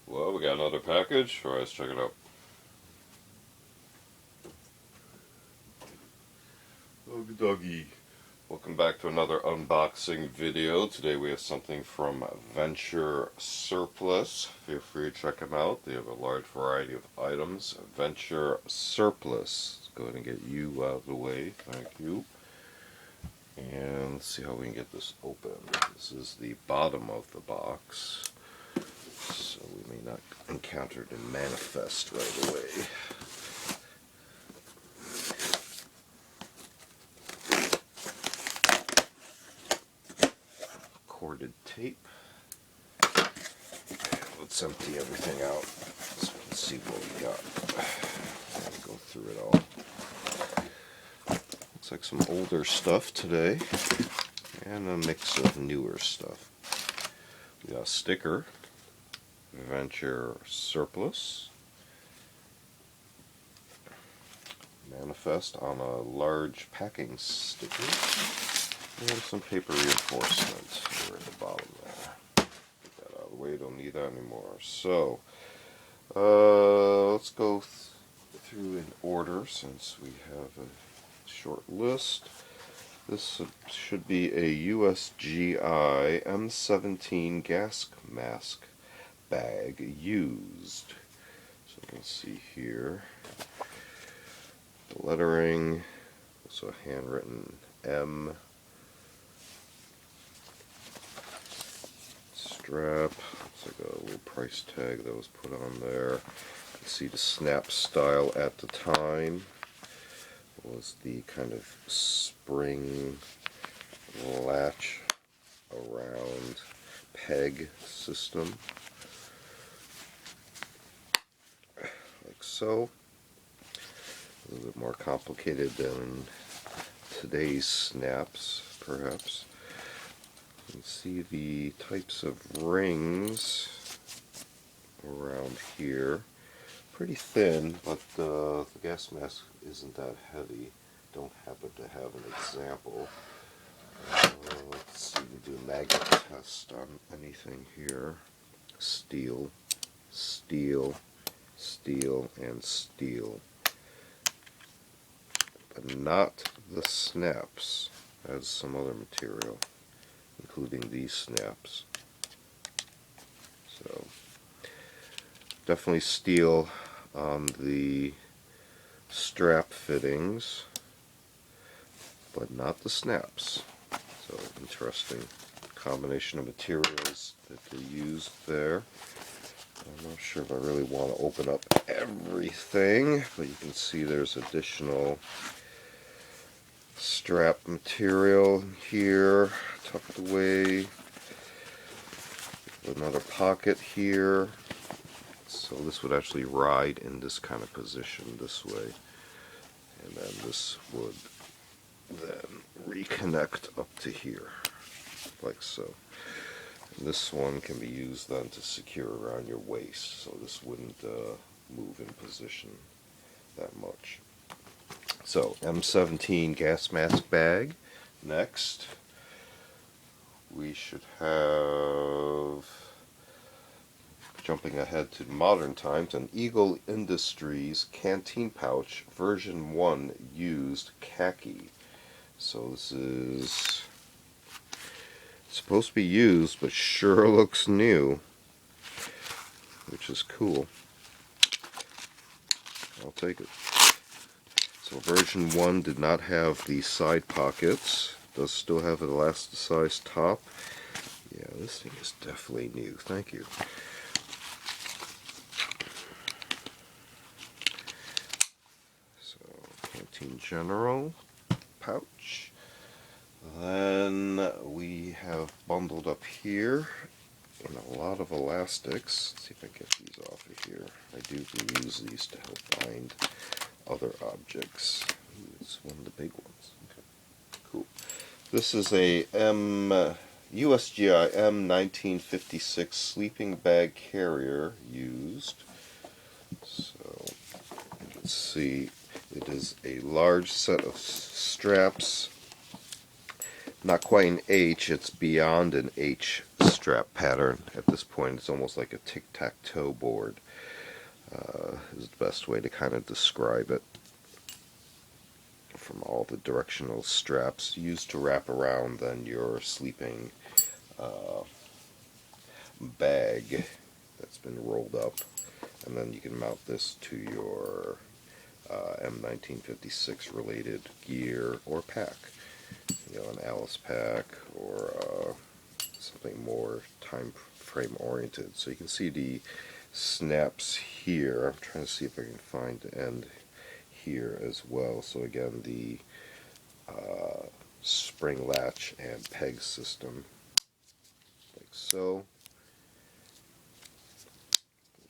Well, we got another package. Alright, let's check it out. Doggy doggy. Welcome back to another unboxing video. Today we have something from Venture Surplus. Feel free to check them out. They have a large variety of items. Venture Surplus. Let's go ahead and get you out of the way. Thank you. And let's see how we can get this open. This is the bottom of the box, so we may not encounter the manifest right away. Corded tape. Let's empty everything out so we can see what we got. Go through it all. Looks like some older stuff today and a mix of newer stuff. We got a sticker, Venture Surplus, manifest on a large packing sticker, and some paper reinforcement here at the bottom there. Get that out of the way, don't need that anymore. So, let's go through in order since we have a short list. This should be a USGI M17 gas mask bag used. So you can see here the lettering, also a handwritten M. Strap, looks like a little price tag that was put on there. You can see the snap style at the time was the kind of spring latch around peg system, like so. A little bit more complicated than today's snaps, perhaps. You can see the types of rings around here. Pretty thin, but the gas mask isn't that heavy. Don't happen to have an example. Let's see, we do a magnet test on anything here. Steel, steel, steel, and steel. But not the snaps, as some other material, including these snaps. So, definitely steel on the strap fittings, but not the snaps. So interesting combination of materials that they used there. I'm not sure if I really want to open up everything, but you can see there's additional strap material here tucked away. Another pocket here. So this would actually ride in this kind of position this way, and then this would then reconnect up to here, like so. And this one can be used then to secure around your waist, so this wouldn't move in position that much. So M17 gas mask bag. Next, we should have, jumping ahead to modern times, an Eagle Industries Canteen pouch version 1 used khaki. So this is supposed to be used, but sure looks new, which is cool. I'll take it. So version 1 did not have the side pockets. Does still have an elasticized top. Yeah, this thing is definitely new. Thank you. Canteen General pouch. Then we have bundled up here in a lot of elastics. Let's see if I can get these off of here. I do use these to help bind other objects. Ooh, it's one of the big ones. Okay, cool. This is a USGI M1956 sleeping bag carrier used. So you can see it is a large set of straps. Not quite an H, it's beyond an H strap pattern. At this point, it's almost like a tic-tac-toe board, is the best way to kind of describe it. From all the directional straps used to wrap around then your sleeping bag that's been rolled up, and then you can mount this to your M1956 related gear or pack, an Alice pack or something more time frame oriented. So you can see the snaps here. I'm trying to see if I can find the end here as well. So again, the spring latch and peg system, like so.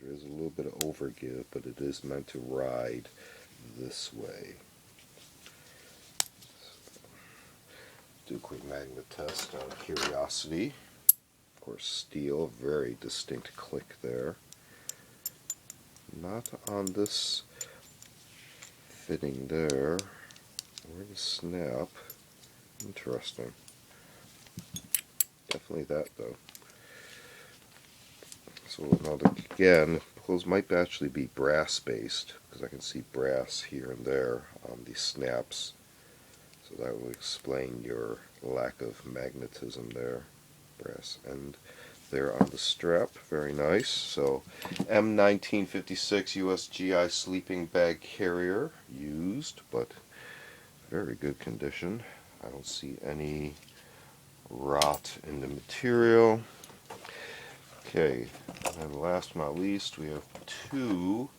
There is a little bit of overgive, but it is meant to ride this way. So, do a quick magnet test on curiosity. Of course, steel, very distinct click there. Not on this fitting there, or the snap. Interesting. Definitely that though. So now again, those might actually be brass based, because I can see brass here and there on the snaps. So that will explain your lack of magnetism there. Brass end there on the strap, very nice. So M1956 USGI sleeping bag carrier, used but very good condition. I don't see any rot in the material. Okay, and last but not least, we have two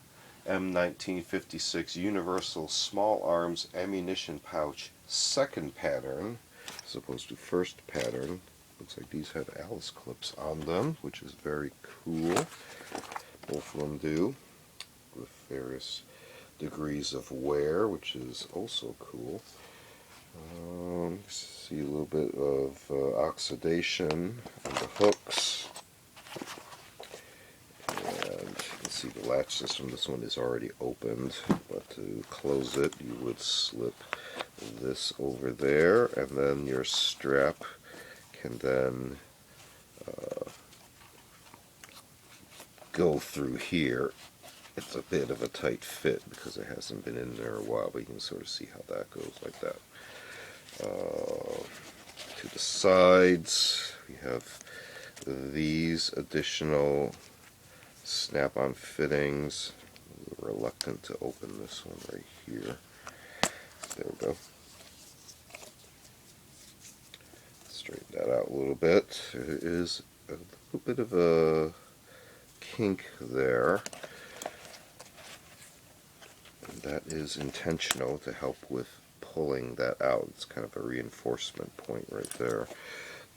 M1956 universal small arms ammunition pouch second pattern as opposed to first pattern. Looks like these have Alice clips on them, which is very cool. Both of them do, with various degrees of wear, which is also cool. See a little bit of oxidation on the hooks. And you can see the latch system. This one is already opened, but to close it, you would slip this over there, and then your strap can then go through here. It's a bit of a tight fit because it hasn't been in there a while, but you can sort of see how that goes like that. To the sides, we have these additional snap-on fittings. I'm reluctant to open this one right here. There we go. Straighten that out a little bit. There is a little bit of a kink there. And that is intentional to help with pulling that out. It's kind of a reinforcement point right there.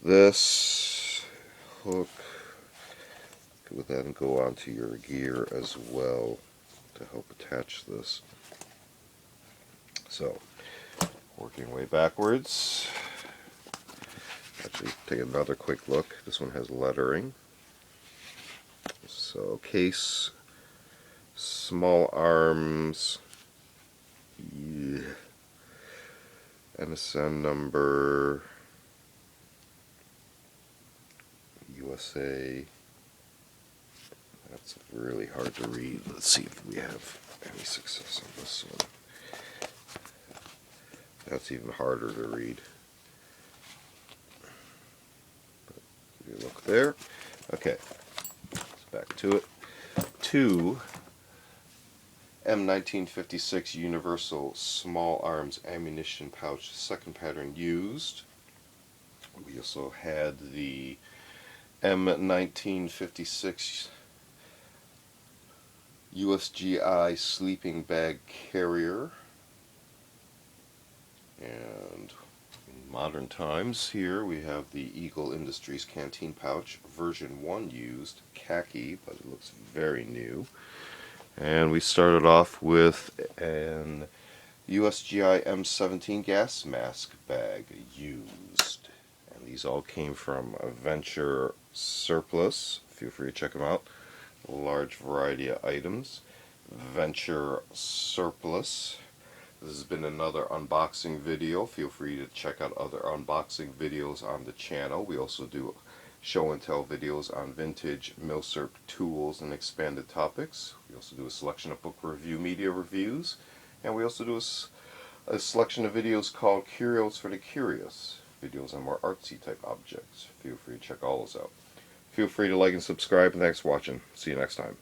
This hook would then go onto your gear as well to help attach this. So, working way backwards. Actually, take another quick look. This one has lettering. So, case, small arms, yeah. MSN number, USA. That's really hard to read. Let's see if we have any success on this one. That's even harder to read. But if you look there. Okay, let's back to it. Two M1956 Universal Small Arms Ammunition Pouch, second pattern used. We also had the M1956 USGI Sleeping Bag Carrier. And in modern times here we have the Eagle Industries Canteen Pouch, version 1 used, khaki, but it looks very new. And we started off with an USGI M17 gas mask bag used. And these all came from a Venture Surplus. Feel free to check them out. A large variety of items. Venture Surplus. This has been another unboxing video. Feel free to check out other unboxing videos on the channel. We also do show and tell videos on vintage milsurp tools and expanded topics. We also do a selection of book review media reviews, and we also do a selection of videos called Curios for the Curious, videos on more artsy type objects. Feel free to check all those out. Feel free to like and subscribe, and thanks for watching. See you next time.